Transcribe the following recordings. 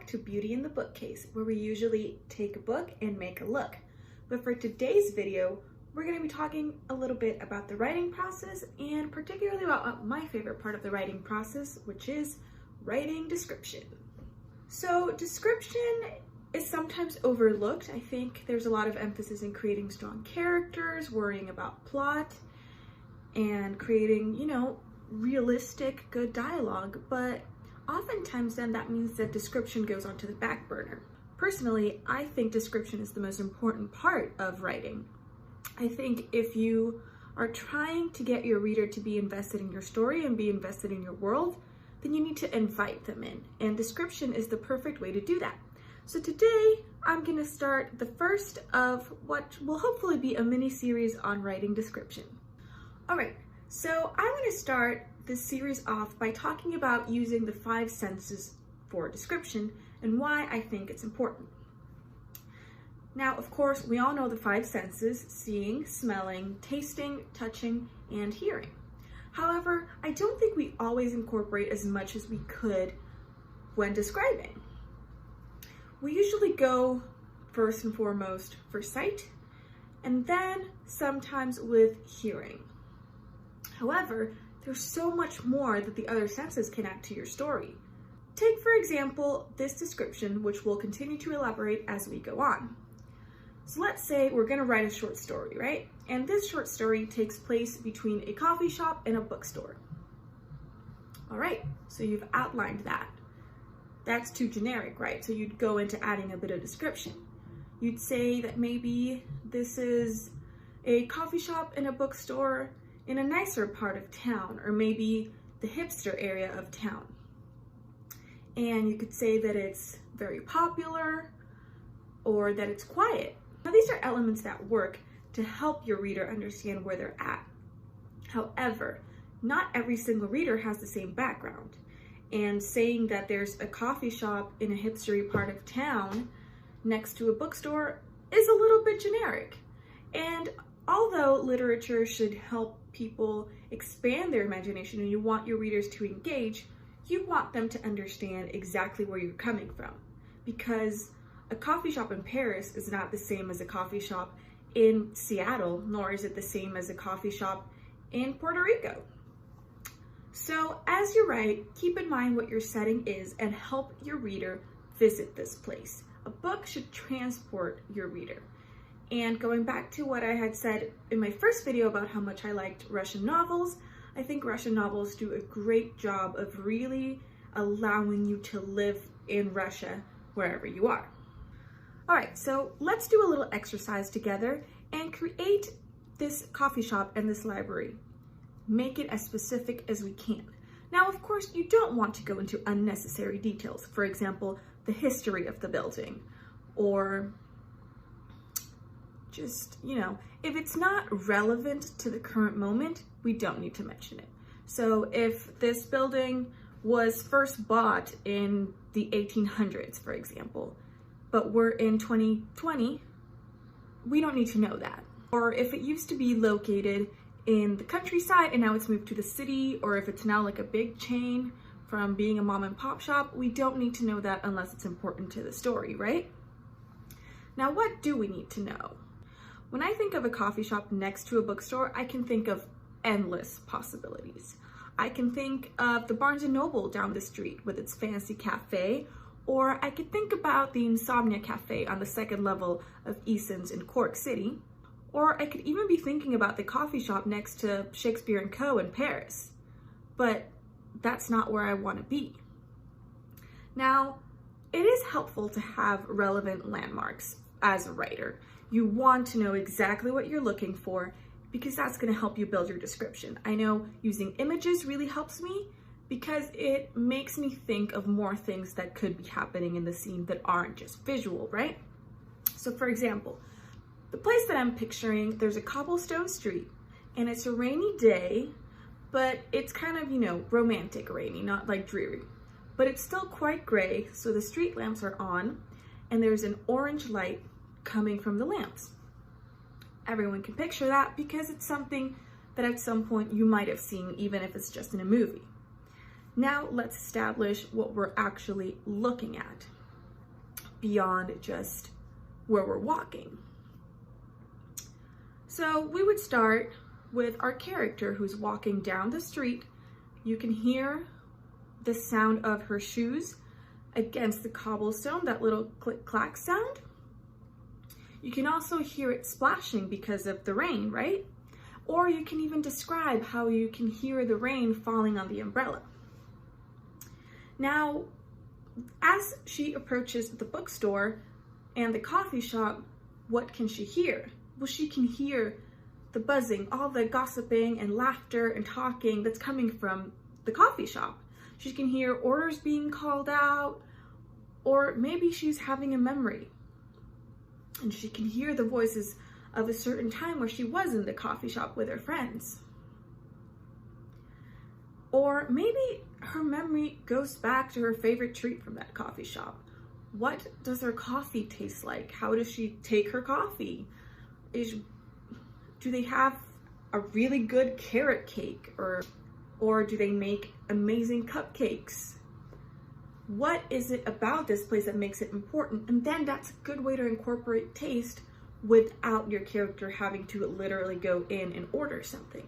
back to Beauty in the Bookcase, where we usually take a book and make a look. But for today's video, we're going to be talking a little bit about the writing process, and particularly about my favorite part of the writing process, which is writing description. So description is sometimes overlooked. I think there's a lot of emphasis in creating strong characters, worrying about plot, and creating, realistic, good dialogue, but oftentimes then that means that description goes onto the back burner. Personally, I think description is the most important part of writing. I think if you are trying to get your reader to be invested in your story and be invested in your world, then you need to invite them in, and description is the perfect way to do that. So today, I'm gonna start the first of what will hopefully be a mini series on writing description. All right, so I'm gonna start this series off by talking about using the 5 senses for description and why I think it's important. Now, of course, we all know the 5 senses: seeing, smelling, tasting, touching, and hearing. However, I don't think we always incorporate as much as we could when describing. We usually go first and foremost for sight, and then sometimes with hearing. However, there's so much more that the other senses can add to your story. Take, for example, this description, which we'll continue to elaborate as we go on. So let's say we're gonna write a short story, right? And this short story takes place between a coffee shop and a bookstore. All right, so you've outlined that. That's too generic, right? So you'd go into adding a bit of description. You'd say that maybe this is a coffee shop and a bookstore in a nicer part of town, or maybe the hipster area of town. And you could say that it's very popular or that it's quiet. Now, these are elements that work to help your reader understand where they're at. However, not every single reader has the same background. And saying that there's a coffee shop in a hipstery part of town next to a bookstore is a little bit generic. And although literature should help people expand their imagination and you want your readers to engage, you want them to understand exactly where you're coming from. Because a coffee shop in Paris is not the same as a coffee shop in Seattle, nor is it the same as a coffee shop in Puerto Rico. So as you write, keep in mind what your setting is and help your reader visit this place. A book should transport your reader. And going back to what I had said in my first video about how much I liked Russian novels, I think Russian novels do a great job of really allowing you to live in Russia wherever you are. All right, so let's do a little exercise together and create this coffee shop and this library. Make it as specific as we can. Now, of course, you don't want to go into unnecessary details. For example, the history of the building, or just, if it's not relevant to the current moment, we don't need to mention it. So if this building was first bought in the 1800s, for example, but we're in 2020, we don't need to know that. Or if it used to be located in the countryside and now it's moved to the city, or if it's now like a big chain from being a mom and pop shop, we don't need to know that unless it's important to the story, right? Now, what do we need to know? When I think of a coffee shop next to a bookstore, I can think of endless possibilities. I can think of the Barnes & Noble down the street with its fancy cafe, or I could think about the Insomnia Cafe on the 2nd level of Eason's in Cork City, or I could even be thinking about the coffee shop next to Shakespeare & Co. in Paris. But that's not where I want to be. Now, it is helpful to have relevant landmarks as a writer. You want to know exactly what you're looking for because that's going to help you build your description. I know using images really helps me because it makes me think of more things that could be happening in the scene that aren't just visual, right? So for example, the place that I'm picturing, there's a cobblestone street and it's a rainy day, but it's kind of, romantic rainy, not like dreary. But it's still quite gray, so the street lamps are on and there's an orange light coming from the lamps. Everyone can picture that because it's something that at some point you might have seen, even if it's just in a movie. Now let's establish what we're actually looking at. beyond just where we're walking. So we would start with our character who's walking down the street. You can hear the sound of her shoes against the cobblestone, that little click-clack sound. You can also hear it splashing because of the rain, right? Or you can even describe how you can hear the rain falling on the umbrella. Now, as she approaches the bookstore and the coffee shop, what can she hear? Well, she can hear the buzzing, all the gossiping and laughter and talking that's coming from the coffee shop. She can hear orders being called out, or maybe she's having a memory and she can hear the voices of a certain time where she was in the coffee shop with her friends. Or maybe her memory goes back to her favorite treat from that coffee shop. What does her coffee taste like? How does she take her coffee? Do they have a really good carrot cake, or do they make amazing cupcakes? What is it about this place that makes it important? And then that's a good way to incorporate taste without your character having to literally go in and order something.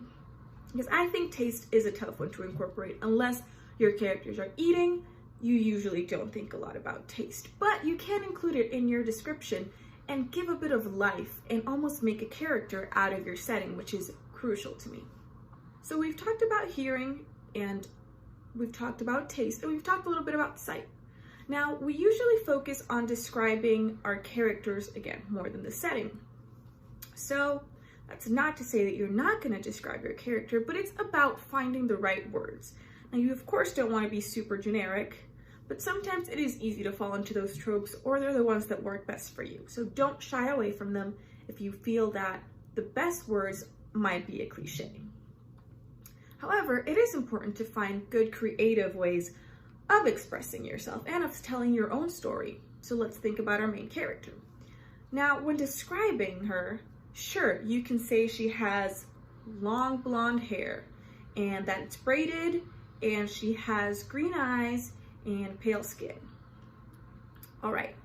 Because I think taste is a tough one to incorporate. Unless your characters are eating, you usually don't think a lot about taste. But you can include it in your description and give a bit of life and almost make a character out of your setting, which is crucial to me. So we've talked about hearing, and we've talked about taste, and we've talked a little bit about sight. Now, we usually focus on describing our characters, again, more than the setting. So that's not to say that you're not going to describe your character, but it's about finding the right words. Now, you of course don't want to be super generic, but sometimes it is easy to fall into those tropes, or they're the ones that work best for you. So don't shy away from them if you feel that the best words might be a cliche. However, it is important to find good creative ways of expressing yourself and of telling your own story. So let's think about our main character. Now, when describing her, sure, you can say she has long blonde hair and that it's braided and she has green eyes and pale skin. All right,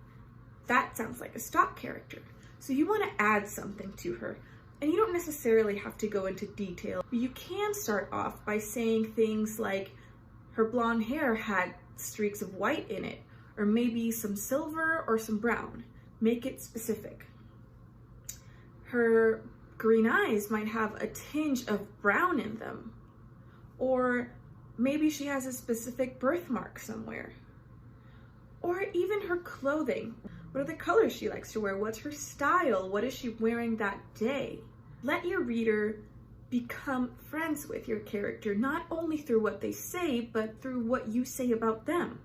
that sounds like a stock character. So you want to add something to her. And you don't necessarily have to go into detail, but you can start off by saying things like her blonde hair had streaks of white in it, or maybe some silver or some brown. Make it specific. Her green eyes might have a tinge of brown in them, or maybe she has a specific birthmark somewhere. Or even her clothing. What are the colors she likes to wear? What's her style? What is she wearing that day? Let your reader become friends with your character, not only through what they say, but through what you say about them.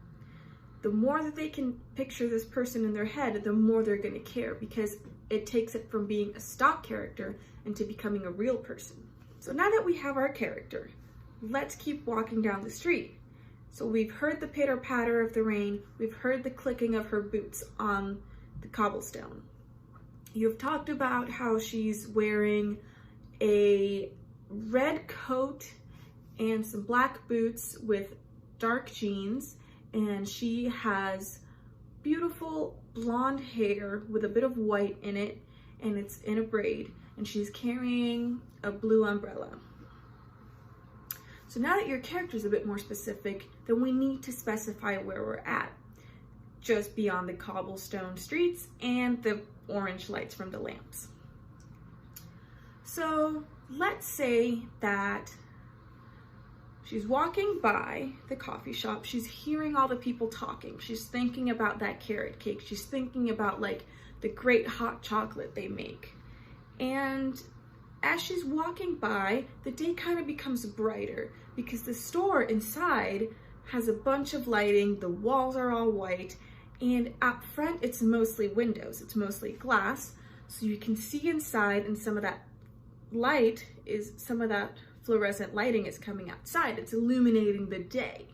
The more that they can picture this person in their head, the more they're going to care, because it takes it from being a stock character into becoming a real person. So now that we have our character, let's keep walking down the street. So we've heard the pitter-patter of the rain, we've heard the clicking of her boots on the cobblestone. You've talked about how she's wearing a red coat and some black boots with dark jeans, and she has beautiful blonde hair with a bit of white in it, and it's in a braid, and she's carrying a blue umbrella. So now that your character is a bit more specific, then we need to specify where we're at, just beyond the cobblestone streets and the orange lights from the lamps. So let's say that she's walking by the coffee shop, she's hearing all the people talking, she's thinking about that carrot cake, she's thinking about like the great hot chocolate they make. And as she's walking by, the day kind of becomes brighter because the store inside has a bunch of lighting, the walls are all white, and up front it's mostly windows, it's mostly glass, so you can see inside, and some of that light is, some of that fluorescent lighting is coming outside, it's illuminating the day.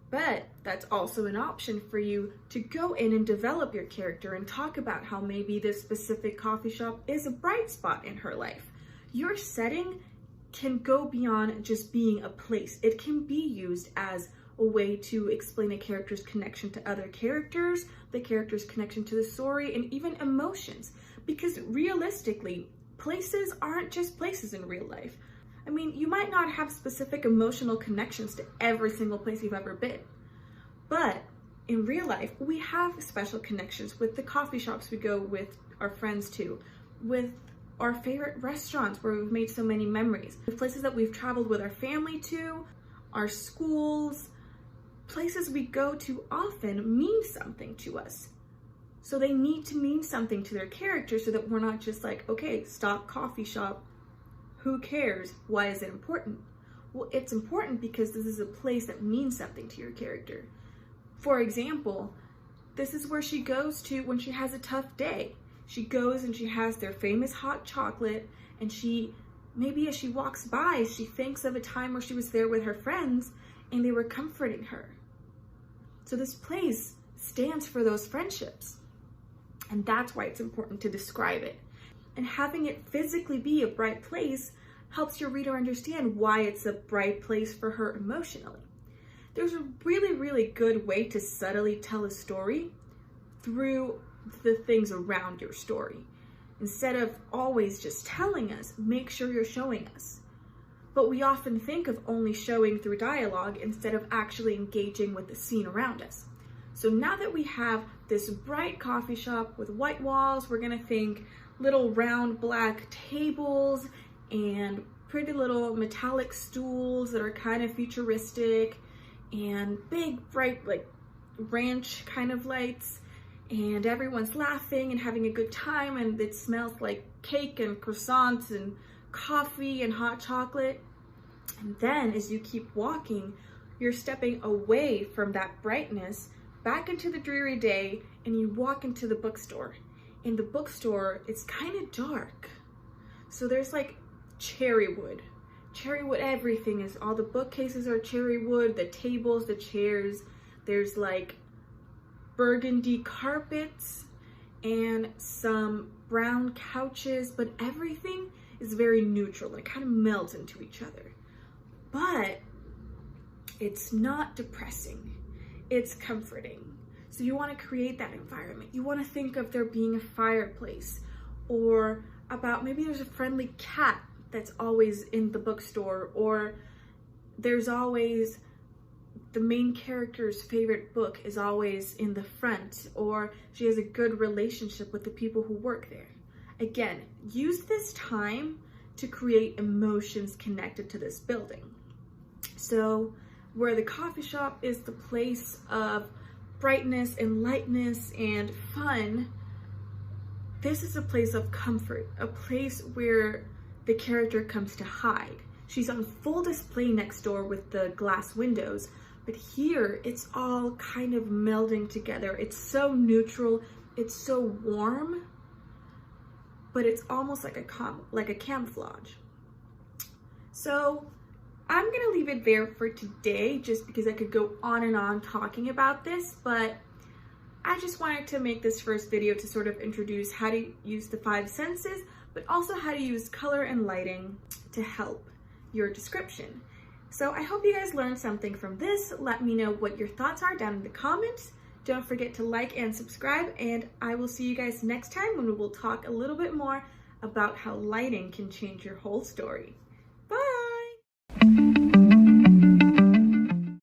But that's also an option for you to go in and develop your character and talk about how maybe this specific coffee shop is a bright spot in her life. Your setting can go beyond just being a place. It can be used as a way to explain a character's connection to other characters, the character's connection to the story, and even emotions. Because realistically, places aren't just places in real life. I mean, you might not have specific emotional connections to every single place you've ever been, but in real life, we have special connections with the coffee shops we go with our friends to, with our favorite restaurants where we've made so many memories, the places that we've traveled with our family to, our schools. Places we go to often mean something to us. So they need to mean something to their characters so that we're not just like, okay, stop, coffee shop, who cares? Why is it important? Well, it's important because this is a place that means something to your character. For example, this is where she goes to when she has a tough day. She goes and she has their famous hot chocolate, and maybe as she walks by, she thinks of a time where she was there with her friends and they were comforting her. So this place stands for those friendships. And that's why it's important to describe it. And having it physically be a bright place helps your reader understand why it's a bright place for her emotionally. There's a really, really good way to subtly tell a story through the things around your story. Instead of always just telling us, make sure you're showing us. But we often think of only showing through dialogue instead of actually engaging with the scene around us. So now that we have this bright coffee shop with white walls, we're gonna think little round black tables and pretty little metallic stools that are kind of futuristic, and big bright like ranch kind of lights, and everyone's laughing and having a good time, and it smells like cake and croissants and coffee and hot chocolate. And then as you keep walking, you're stepping away from that brightness back into the dreary day, and you walk into the bookstore. In the bookstore, it's kind of dark. So there's like cherry wood. Cherry wood, everything is, all the bookcases are cherry wood, the tables, the chairs. There's like burgundy carpets and some brown couches, but everything is very neutral. It kind of melts into each other. But it's not depressing. It's comforting. So you want to create that environment. You want to think of there being a fireplace, or about maybe there's a friendly cat that's always in the bookstore, or there's always the main character's favorite book is always in the front, or she has a good relationship with the people who work there. Again, use this time to create emotions connected to this building. So where the coffee shop is the place of brightness and lightness and fun, this is a place of comfort, a place where the character comes to hide. She's on full display next door with the glass windows, but here it's all kind of melding together. It's so neutral, it's so warm, but it's almost like a camouflage. So I'm gonna leave it there for today, just because I could go on and on talking about this, but I just wanted to make this first video to sort of introduce how to use the 5 senses, but also how to use color and lighting to help your description. So I hope you guys learned something from this. Let me know what your thoughts are down in the comments. Don't forget to like and subscribe, and I will see you guys next time when we will talk a little bit more about how lighting can change your whole story.